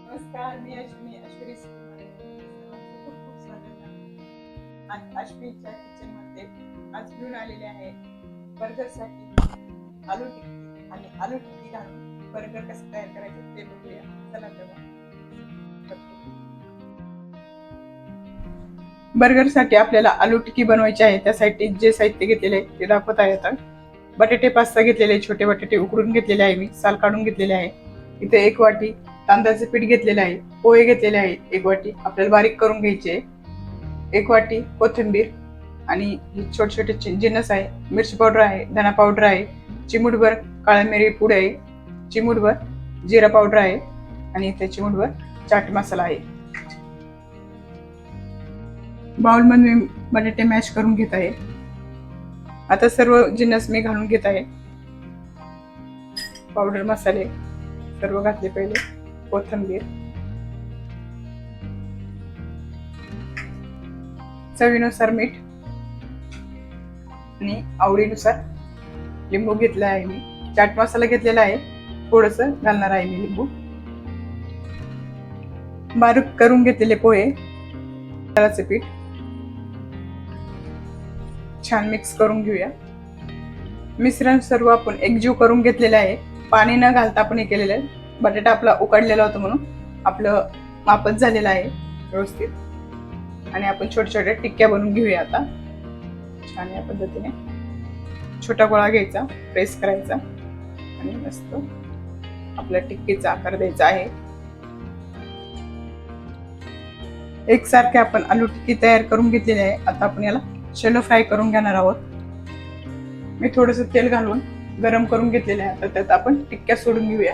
नमस्कार, मी अश्विनी अश्विनी सुकुमारे. सर्वांचं खूप खूप स्वागत आहे. आज अश्विनीच्या किचन मध्ये आज घेऊन आलेले आहे बर्गरसाठी आलू टिक्की आणि आलू टिक्की घालून बर्गर कसं तयार करायचं ते बघूया. चला तेव्हा बर्गरसाठी आपल्याला आलू टिक्की बनवायची आहे. त्यासाठी जे साहित्य घेतलेले आहे ते दाखवता येतात. बटाटे 5-6 घेतलेले, छोटे बटाटे उकडून घेतलेले आहे, मी साल काढून घेतलेले आहे. इथे 1 वाटी तांदळाचे पीठ घेतलेले आहे, पोहे घेतलेले आहे 1 वाटी आपल्याला बारीक करून घ्यायचे, 1 वाटी कोथिंबीर आणि छोटे छोटे जिन्नस आहे, मिरची पावडर आहे, धना पावडर आहे, चिमूटभर काळी मिरी पूड आहे, चिमूटभर जिरा पावडर आहे आणि इथे चिमूटभर चाट मसाला आहे. बाउल मध्ये मी बटाटे मॅश करून घेत आहे. आता सर्व जिन्नस मी घालून घेत आहे. पावडर मसाले सर्व घातले, पहिले कोथिंबीर, चवीनुसार मीठ आणि आवडीनुसार लिंबू घेतला आहे. मी चाट मसाला घेतलेला आहे, थोडस घालणार आहे मी लिंबू. बारीक करून घेतलेले पोहे, तांदळाचे पीठ छान मिक्स करून घेऊया. मिश्रण सर्व आपण एकजीव करून घेतलेले आहे. पाणी न घालता आपण हे केलेलं आहे. बटाटा आपला उकडलेला होता म्हणून आपलं मापच झालेलं आहे व्यवस्थित. आणि आपण छोट्या छोट्या टिक्क्या बनवून घेऊया. आता छान या पद्धतीने छोटा गोळा घ्यायचा, प्रेस करायचा आणि मस्त आपल्या टिक्कीचा आकार द्यायचा आहे. एकसारखे आपण आलू टिक्की तयार करून घेतलेली आहे. आता आपण याला शॅलो फ्राय करून घेणार आहोत. मी थोडंसं तेल घालून गरम करून घेतलेलं आहे. आता त्यात आपण टिक्क्या सोडून घेऊया.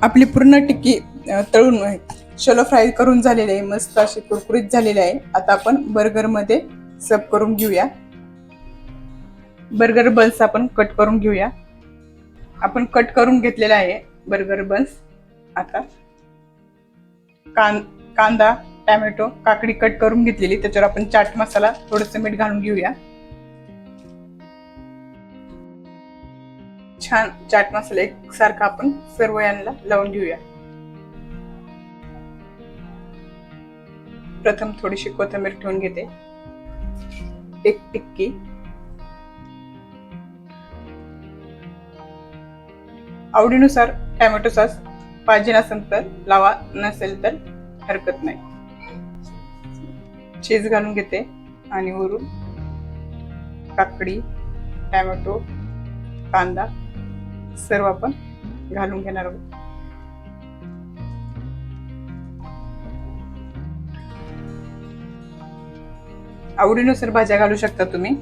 आपली पूर्ण टिक्की तळून शॅलो फ्राय करून झालेली आहे, मस्त अशी कुरकुरीत झालेली आहे. आता आपण बर्गर मध्ये सर्व करून घेऊया. बर्गर बन्स आपण कट करून घेऊया. आपण कट करून घेतलेला आहे बर्गर बन्स. आता कांदा, टोमॅटो, काकडी कट करून घेतलेली, त्याच्यावर आपण चाट मसाला, थोडंसं मीठ घालून घेऊया. छान चाट मसाला एकसारखा आपण सर्व यांना लावून घेऊया. प्रथम थोडीशी कोथिंबीर ठेवून घेते, 1 टिक्की, आवडीनुसार टोमॅटो सॉस पाहिजे नसेल तर लावा, नसेल तर हरकत नाही. चीज घालून घेते आणि वरून काकडी, टोमॅटो, कांदा सर्व आपण घालून घेणार आहोत. आवडीनुसार भाज्या घालू शकता तुम्ही.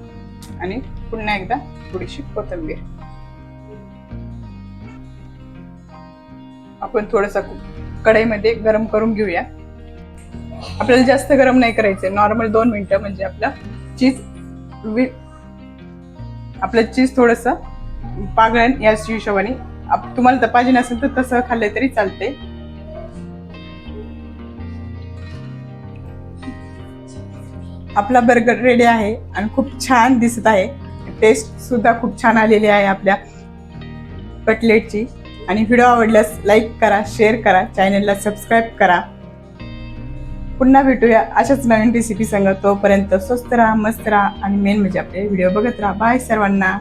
आणि पुन्हा एकदा थोडीशी कोथिंबीर. आपण थोडंसं कढईमध्ये गरम करून घेऊया. आपल्याला जास्त गरम नाही करायचं, नॉर्मल 2 मिनिटं, म्हणजे आपलं चीज थोडंसं पागळण या हिशोबाने. तुम्हाला तर पाहिजे नसेल तर तसं खाल्लं तरी चालते. आपला बर्गर रेडी आहे आणि खूप छान दिसत आहे. टेस्ट सुद्धा खूप छान आलेली आहे आपल्या कटलेटची. आणि व्हिडिओ आवडल्यास लाईक करा, शेअर करा, चॅनलला सबस्क्राईब करा. पुन्हा भेटूया अशाच नवीन रेसिपी संग. तोपर्यंत स्वस्त राहा, मस्त राहा आणि मेन म्हणजे आपले व्हिडिओ बघत राहा. बाय सर्वांना.